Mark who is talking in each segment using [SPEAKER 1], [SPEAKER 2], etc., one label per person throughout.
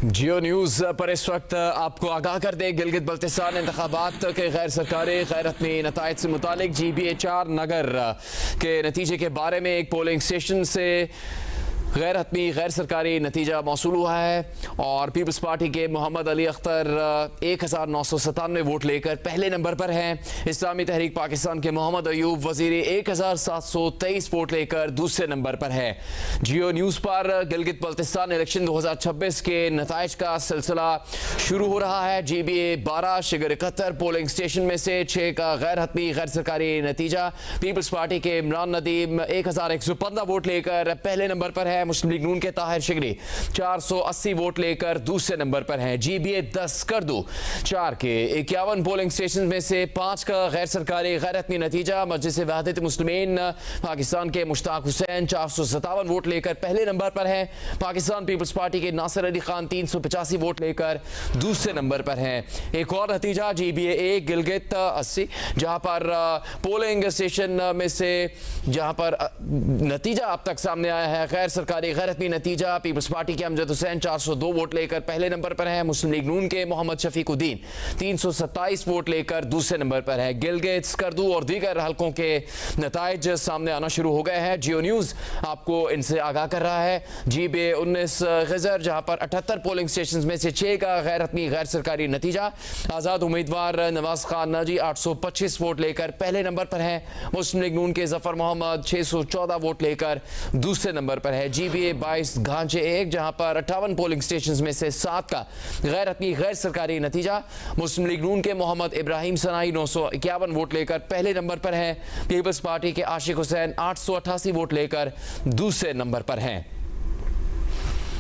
[SPEAKER 1] जियो news पर इस वक्त आपको आगाह कर दे गिलगित बल्तिस्तान इंतखाबात के गैर सरकारी गैर रत्नी नताइज से मुतालिक GBA4 नगर के नतीजे के बारे में एक पोलिंग स्टेशन से गैर हतमी गैर सरकारी नतीजा मौसूल हुआ है और पीपल्स पार्टी के मोहम्मद अली अख्तर 1997 वोट लेकर पहले नंबर पर हैं। इस्लामी तहरीक पाकिस्तान के मोहम्मद अयूब वजीरी 1723 वोट लेकर दूसरे नंबर पर है। जियो न्यूज़ पर गिलगित बल्तिस्तान इलेक्शन 2026 के नताइज का सिलसिला शुरू हो रहा है। GBA12 शिगर 71 पोलिंग स्टेशन में से 6 का गैर हतमी गैर सरकारी नतीजा। पीपल्स पार्टी के इमरान नदीम 1115 वोट लेकर पहले नंबर पर है। मुस्लिम लीग नून के ताहिर शिगरी 480 वोट लेकर दूसरे नंबर पर हैं। GBA10 करदू 4 के 51 पोलिंग स्टेशन में से 5 का गैर सरकारी गैर रत्नी नतीजा। मजलिस वहदत मुस्लिमीन पाकिस्तान के मुश्ताक हुसैन 457 वोट लेकर पहले नंबर पर हैं। पाकिस्तान पीपल्स पार्टी के नासिर अली खान 385 वोट लेकर दूसरे नंबर पर हैं। एक और नतीजा GBA1 गिलगित 80 जहां पर पोलिंग स्टेशन में से जहां पर नतीजा अब तक सामने आया है गैर सरकारी गैर रत्नी नतीजा। पीपल्स पार्टी के अमजद हुसैन 402 वोट लेकर पहले नंबर पर है। मुस्लिम लीग नून के मोहम्मद शफीकुद्दीन 327 वोट लेकर दूसरे नंबर पर है। गिलगित स्कर्दू और दीगर हलकों के नताइज सामने आना शुरू हो गए हैं। जियो न्यूज़ आपको इनसे आगाह कर रहा है। GBA19 गजर जहां पर 78 पोलिंग स्टेशन में से 6 का गैर रत्नी गैर सरकारी नतीजा। आज़ाद उम्मीदवार नवाज खान नाजी 825 वोट लेकर पहले नंबर पर है। मुस्लिम लीग नून के जफर मोहम्मद 614 वोट लेकर दूसरे नंबर पर है। GBA22 घांचे 1 जहां पर 58 पोलिंग स्टेशन में से 7 का गैर रत्नी गैर सरकारी नतीजा। मुस्लिम लीग नून के मोहम्मद इब्राहिम सनाई 951 वोट लेकर पहले नंबर पर हैं। पीपल्स पार्टी के आशिक हुसैन 888 वोट लेकर दूसरे नंबर पर हैं।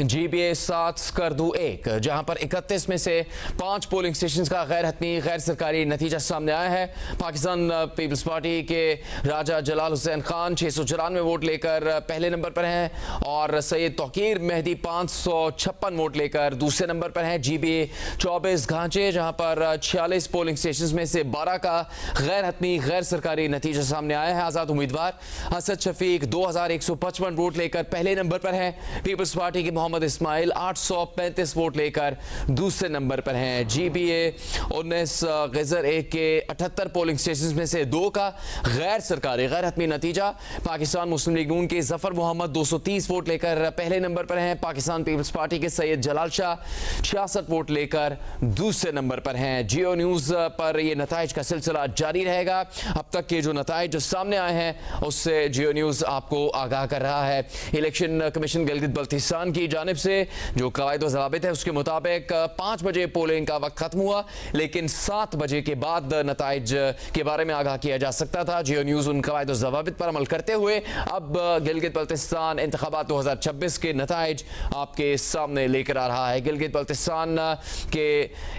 [SPEAKER 1] GBA7 करदू 1 जहां पर 31 में से 5 पोलिंग स्टेशन का गैर हतमी गैर सरकारी नतीजा सामने आया है। पाकिस्तान पीपल्स पार्टी के राजा जलाल हुसैन खान 694 वोट लेकर पहले नंबर पर हैं और सैयद तौकीर मेहदी 556 वोट लेकर दूसरे नंबर पर हैं। GBA24 घांचे जहां पर 46 पोलिंग स्टेशन में से 12 का गैर हतमी गैर सरकारी नतीजा सामने आया है। आज़ाद उम्मीदवार असद शफीक 2155 वोट लेकर पहले नंबर पर हैं। पीपल्स पार्टी के मोहम्मद इस्माइल 835 वोट लेकर दूसरे नंबर पर हैं। GBA19 गजर 1 के 78 पोलिंग स्टेशन में से 2 का गैर सरकारी गैर हतमी नतीजा। पाकिस्तान मुस्लिम लीग नून के जफर मोहम्मद 230 वोट लेकर पहले नंबर पर हैं। पाकिस्तान पीपल्स पार्टी के सैयद जलाल शाह 66 वोट लेकर दूसरे नंबर पर हैं। जियो न्यूज़ पर यह नताइज का सिलसिला जारी रहेगा। अब तक के जो नताइज सामने आए हैं उससे जियो न्यूज़ आपको आगाह कर रहा है। इलेक्शन कमीशन गिलगित बल्तिस्तान की जानिब से जो कायद व ज़वाबित है उसके मुताबिक 5 बजे पोलिंग का वक्त खत्म हुआ, लेकिन 7 बजे के बाद नताइज के बारे में आगाह किया जा सकता था। जियो न्यूज़ उन कायद व ज़वाबित पर अमल करते हुए अब गिलगित बल्तिस्तान इंतखाबात 2026 के नताइज आपके सामने लेकर आ रहा है। गिलगित बल्तिस्तान के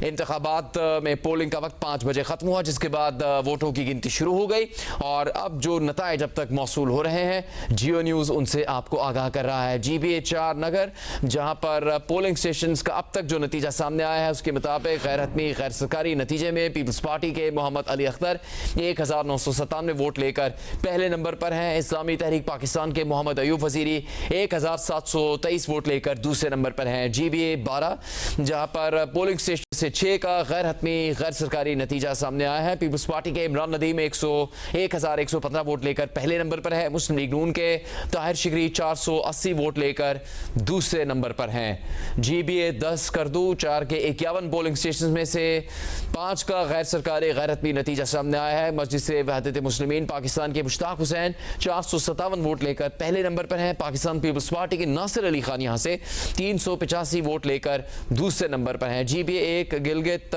[SPEAKER 1] इंतखाबात में पोलिंग का वक्त 5 बजे खत्म हुआ, जिसके बाद वोटों की गिनती शुरू हो गई और अब जो नताइज अब तक मौसूल हो रहे हैं जियो न्यूज़ उनसे आपको आगाह कर रहा है। GBA4 नगर जहां पर पोलिंग स्टेशंस का अब तक जो नतीजा सामने आया है उसके मुताबिक गैर हतमी गैर सरकारी नतीजे में पीपल्स पार्टी के मोहम्मद अली अख्तर 1997 वोट लेकर पहले नंबर पर हैं। इस्लामी तहरीक पाकिस्तान के मोहम्मद अयूब वजीरी 1723 वोट लेकर दूसरे नंबर पर हैं। GBA12 जहां पर पोलिंग स्टेशन से 6 का गैर हतमी गैर सरकारी नतीजा सामने आया है। पीपल्स पार्टी के इमरान नदीम 1115 वोट लेकर पहले नंबर पर है। मुस्लिम लीग नून के ताहिर शिगरी 480 वोट लेकर दूसरे नंबर पर हैं। GBA10 करदू 4 के 51 पोलिंग स्टेशन में से 5 का गैर सरकारी गैर हतमी नतीजा सामने आया है। मजलिस वहदत मुस्लिमीन पाकिस्तान के मुश्ताक हुसैन 457 वोट लेकर पहले नंबर पर हैं। पाकिस्तान पीपल्स पार्टी के नासिर अली खान यहां से 385 वोट लेकर दूसरे नंबर पर हैं। GBA1 गिलगित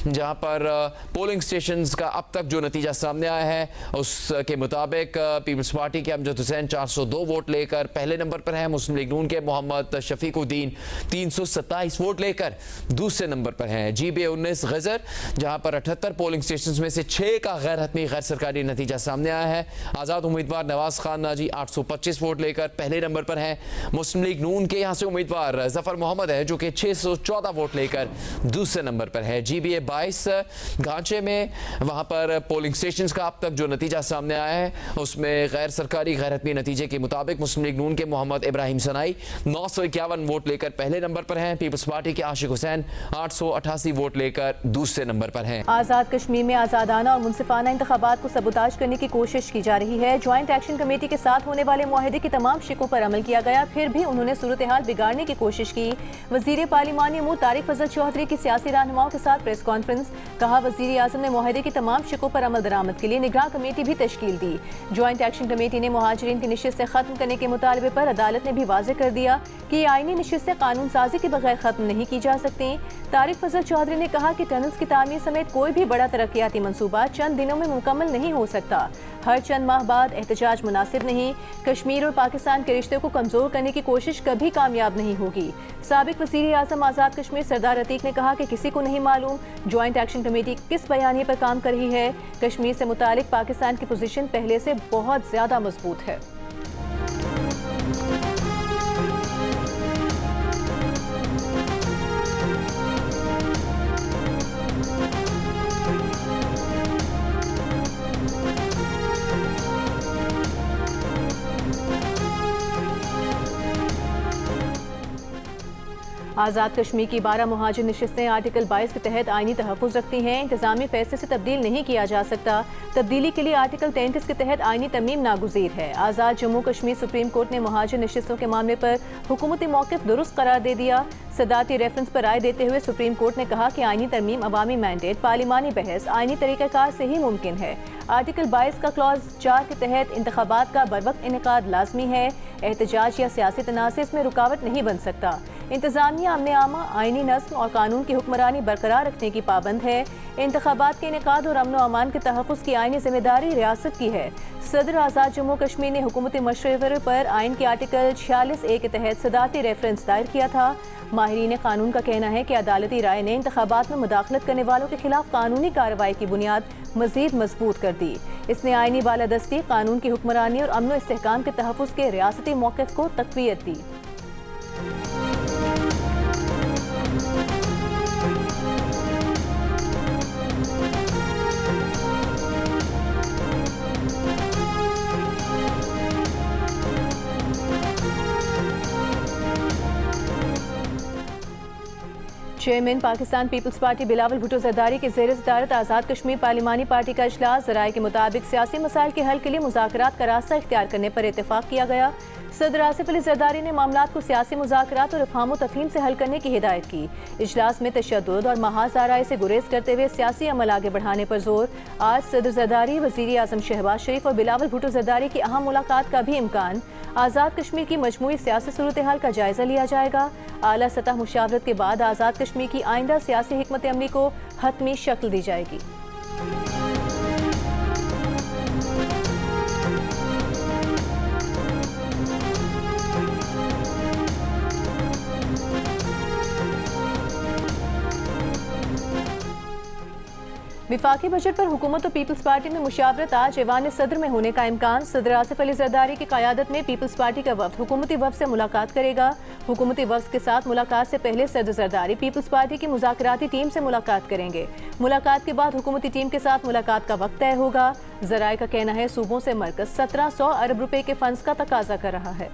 [SPEAKER 1] जहां पर पोलिंग स्टेशन का अब तक जो नतीजा सामने आया है उसके मुताबिक पीपल्स पार्टी के अमजद हुसैन 402 वोट लेकर पहले नंबर पर हैं। मुस्लिम लीग नून के मोहम्मद शफीकुद्दीन 327 वोट लेकर दूसरे नंबर पर हैं। GBA19 गजर जहां पर 78 पोलिंग स्टेशन में से 6 का गैर हतमी गैर सरकारी नतीजा सामने आया है। आज़ाद उम्मीदवार नवाज खान नाजी 825 वोट लेकर पहले नंबर पर हैं। मुस्लिम लीग नून के यहां से उम्मीदवार जफर मोहम्मद है जो कि 614 वोट लेकर दूसरे दूसरे नंबर पर है। GBA 22 घांचे में वहां पर पोलिंग स्टेशन का अब तक जो नतीजा सामने आया है उसमें गैर सरकारी गैर हतमी नतीजे के मुताबिक मुस्लिम लीग नून के मोहम्मद इब्राहिम सनाई 951 वोट लेकर पहले नंबर पर हैं। पीपल्स पार्टी के आशिक हुसैन 888 वोट लेकर दूसरे नंबर पर हैं।
[SPEAKER 2] आज़ाद कश्मीर में आज़ादाना और मुनसिफाना इंतखाबात को सबूताज करने की कोशिश की जा रही है। ज्वाइंट एक्शन कमेटी के साथ होने वाले मुआहदे की तमाम शिकों पर अमल किया गया, फिर भी उन्होंने सूरत हाल बिगाड़ने की कोशिश की। वजीर पार्लिमानी अमूर तारिक फजल चौधरी की सियासी रहनुमाओं के साथ प्रेस कॉन्फ्रेंस, कहा वजीर आज़म ने मुआहदे की तमाम शिकों पर अमल दरामद के लिए निगरान कमेटी भी तश्कील दी। ज्वाइंट एक्शन कमेटी ने मुहाजिरीन की नशिस्तें खत्म करने के मुतालबे पर अदालत ने भी वाज़ेह कर दिया कि ये आईनी नशिस्तें कानून साजी के बगैर खत्म नहीं की जा सकती। तारिक फजल चौधरी ने कहा कि टनल्स की तामीर समेत कोई भी बड़ा तरक्याती मंसूबा चंद दिनों में मुकम्मल नहीं हो सकता। हर चंद माह बाद एहतजाज मुनासिब नहीं। कश्मीर और पाकिस्तान के रिश्ते को कमजोर करने की कोशिश कभी कामयाब नहीं होगी। साबिक वज़ीर आज़म आज़ाद कश्मीर सरदार अतीक ने कहा कि किसी को नहीं मालूम ज्वाइंट एक्शन कमेटी किस बयानी पर काम कर रही है। कश्मीर से मुतालिक पाकिस्तान की पोजीशन पहले से बहुत ज्यादा मजबूत है। आज़ाद कश्मीर की 12 मुहाजिर नशिस्तें आर्टिकल 22 के तहत आईनी तहफ़्फ़ुज़ रखती हैं। इंतज़ामी फैसले से तब्दील नहीं किया जा सकता। तब्दीली के लिए आर्टिकल 33 के तहत आईनी तरमीम नागुज़ीर है। आज़ाद जम्मू कश्मीर सुप्रीम कोर्ट ने मुहाजिर नशिस्तों के मामले पर हुकूमती मौक़िफ़ दुरुस्त करार दे दिया। सदाती रेफरेंस पर राय देते हुए सुप्रीम कोर्ट ने कहा कि आईनी तरमीम अवामी मैंडेट पार्लिमानी बहस आईनी तरीक़ाकार से ही मुमकिन है। आर्टिकल 22 का क्लॉज 4 के तहत इंतखाबात का बरवक्त इनेकाद लाजमी है। एहतजाज या सियासी तनाज़े इसमें रुकावट नहीं बन सकता। इंतज़ामिया अमन आमा आईनी नज़्म और कानून की हुक्मरानी बरकरार रखने की पाबंद है। इंतखाबात के इनेकाद और अमन अमान के तहफ़्फ़ुज़ की आईनी जिम्मेदारी रियासत की है। सदर आज़ाद जम्मू कश्मीर ने हुकूमती मशवरे पर आइन के आर्टिकल 46A के तहत सदाती रेफरेंस दायर किया था। माहिरीन कानून का कहना है कि अदालती राय ने इंतखाबात में मुदाखलत करने वालों के खिलाफ कानूनी कार्रवाई की बुनियाद मज़ीद मजबूत कर दी। इसने आईनी बालादस्ती, कानून की हुक्मरानी और अमन इस्तेहकाम के तहफ़्फ़ुज़ के रियासती मौक़िफ़ को तक़वियत दी। चेयरमैन पाकिस्तान पीपल्स पार्टी बिलावल भुट्टो जरदारी के ज़ेर सदारत आज़ाद कश्मीर पार्लिमानी पार्टी का इजलास ज़राए के मुताबिक सियासी मसाइल के हल के लिए मुज़ाकरात का रास्ता इख्तियार करने पर इत्तेफाक किया गया। सदर आसिफ अली जरदारी ने मामलात को सियासी मुज़ाकरात और अफ़हाम तफ़हीम से हल करने की हिदायत की। इजलास में तशद्दुद और महाज आराई से गुरेज करते हुए सियासी अमल आगे बढ़ाने पर जोर। आज सदर जरदारी, वज़ीर आज़म शहबाज शरीफ और बिलावल भुट्टो जरदारी की अहम मुलाकात का भी इम्कान। आज़ाद कश्मीर की मजमूई सियासी सूरत हाल का जायजा लिया जाएगा। आला सतह मुशावरत के बाद आज़ाद कश्मीर की आइंदा सियासी हिकमत अमली को हतमी शक्ल दी जाएगी। विफाकी बजट पर हुकूमत और पीपल्स पार्टी में मुशावरत आज ऐवान सदर में होने का इम्कान। सदर आसिफ अली जरदारी की क़यादत में पीपल्स पार्टी का वफ़द हुकूमती वफ़द से मुलाकात करेगा। हुकूमती वफ़द के साथ मुलाकात से पहले सदर जरदारी पीपल्स पार्टी की मुज़ाकराती टीम से मुलाकात करेंगे। मुलाकात के बाद हुकूमती टीम के साथ मुलाकात का वक्त तय होगा। ज़राए का कहना है सूबों से मरकज़ 1700 अरब रुपए के फंड्स का तकाजा कर रहा है।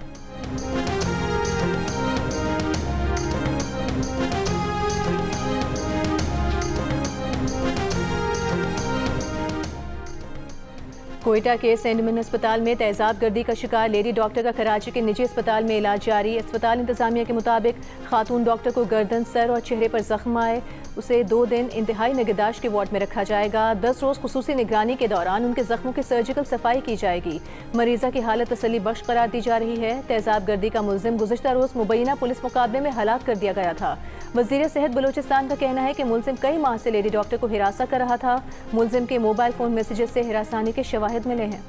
[SPEAKER 2] कोयटा के सेंडमन अस्पताल में तेजाब गर्दी का शिकार लेडी डॉक्टर का कराची के निजी अस्पताल में इलाज जारी। अस्पताल इंतजामिया के मुताबिक खातून डॉक्टर को गर्दन, सर और चेहरे पर जख्म आए। उसे 2 दिन इंतहाई निगहदाश्त के वार्ड में रखा जाएगा। 10 रोज़ खुसूसी निगरानी के दौरान उनके जख्मों की सर्जिकल सफाई की जाएगी। मरीजा की हालत तसल्ली बख्श करार दी जा रही है। तेजाब गर्दी का मुलजिम गुज़िश्ता रोज़ मुबैना पुलिस मुकाबले में हलाक कर दिया गया था। वज़ीर सेहत बलूचिस्तान का कहना है कि मुलजिम कई माह से लेडी डॉक्टर को हिरासा कर रहा था। मुलजिम के मोबाइल फ़ोन मैसेजेस से हिरासानी के शवाहिद मिले हैं।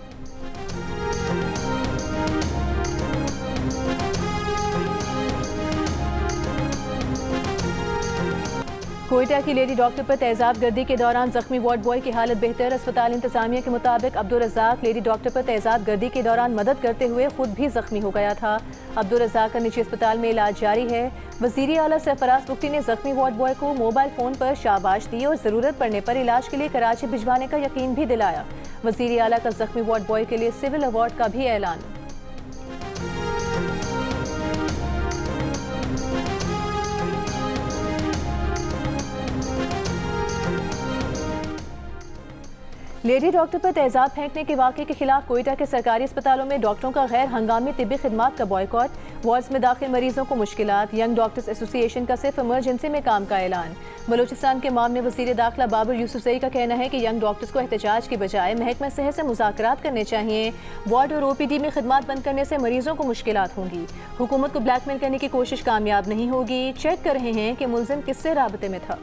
[SPEAKER 2] कोयटा की लेडी डॉक्टर पर तेजाब गर्दी के दौरान जख्मी वार्ड बॉय की हालत बेहतर। अस्पताल इंतजामिया के मुताबिक अब्दुल रज़ाक लेडी डॉक्टर पर तेजाब गर्दी के दौरान मदद करते हुए खुद भी जख्मी हो गया था। अब्दुल रज़ाक का निजी अस्पताल में इलाज जारी है। वज़ीर आला सरफराज बुख्ती ने जख्मी वार्ड बॉय को मोबाइल फोन पर शाबाश दी और जरूरत पड़ने पर इलाज के लिए कराची भिजवाने का यकीन भी दिलाया। वज़ीर आला का जख्मी वार्ड बॉय के लिए सिविल अवार्ड का भी ऐलान। लेडी डॉक्टर पर तेजाब फेंकने के वाक़े के खिलाफ कोयटा के सरकारी अस्पतालों में डॉक्टरों का गैर हंगामी तिब्बी खिदमात का बॉयकॉट। वार्ड्स में दाखिल मरीजों को मुश्किलात। यंग डॉक्टर्स एसोसिएशन का सिर्फ इमरजेंसी में काम का ऐलान। बलूचिस्तान के मामले वज़ीर दाखिला बाबर यूसुफजई का कहना है कि यंग डॉक्टर्स को एहतजाज के बजाय महकमा सेहत से मुज़ाकरात करने चाहिए। वार्ड और OPD में खिदमात बंद करने से मरीजों को मुश्किलात होंगी। हुकूमत को ब्लैकमेल करने की कोशिश कामयाब नहीं होगी। चेक कर रहे हैं कि मुलजिम किससे राबते में था।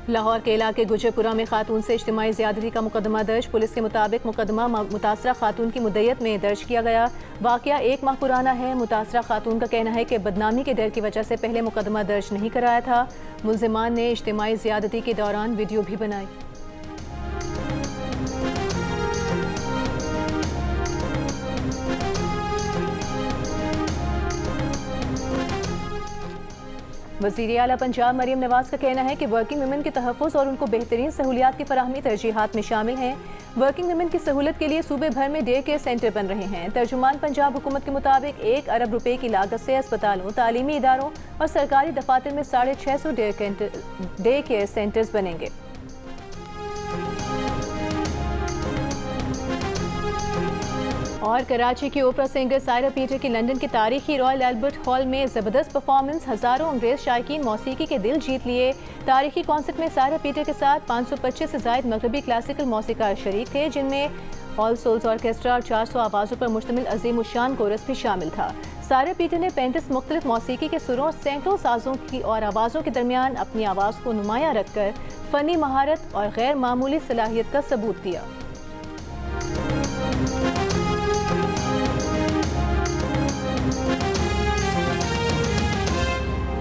[SPEAKER 2] लाहौर के इलाके गुजरपुरा में खातून से इज्तिमाई ज़्यादती का मुकदमा दर्ज। पुलिस के मुताबिक मुकदमा मुतासरा खातून की मुद्दत में दर्ज किया गया। वाक़या 1 माह पुराना है। मुतासरा खातून का कहना है कि बदनामी के डर की वजह से पहले मुकदमा दर्ज नहीं कराया था। मुल्जिमान ने इज्तिमाई ज़्यादती के दौरान वीडियो भी बनाई। वज़ीर आला पंजाब मरियम नवाज का कहना है कि वर्किंग वुमेन के तहफ़्फ़ुज़ और उनको बेहतरीन सहूलियात की फराहमी तरजीहात में शामिल हैं। वर्किंग वुमेन की सहूलत के लिए सूबे भर में डे केयर सेंटर बन रहे हैं। तर्जुमान पंजाब हुकूमत के मुताबिक 1 अरब रुपए की लागत से अस्पतालों, तालीमी इदारों और सरकारी दफातर में 650 डे केयर सेंटर्स बनेंगे। और कराची की ओपरा सिंगर सायरा पीटर की लंदन के तारीखी रॉयल एल्बर्ट हॉल में ज़बरदस्त परफॉर्मेंस। हज़ारों अंग्रेज शायकीन मौसीकी के दिल जीत लिए। तारीखी कॉन्सर्ट में सायरा पीटर के साथ 525 से ज़ायद मगरबी क्लासिकल मौसीकार शरीक थे, जिनमें ऑल सोल्स ऑर्केस्ट्रा और 400 आवाज़ों पर मुश्तमिल अजीम उशान कोरस भी शामिल था। सायरा पीटर ने 35 मुख्तलिफ मौसीकी के सुरों और सैकड़ों साजों की और आवाज़ों के दरमियान अपनी आवाज़ को नुमायां रखकर फ़नी महारत और गैर मामूली सलाहियत का सबूत दिया।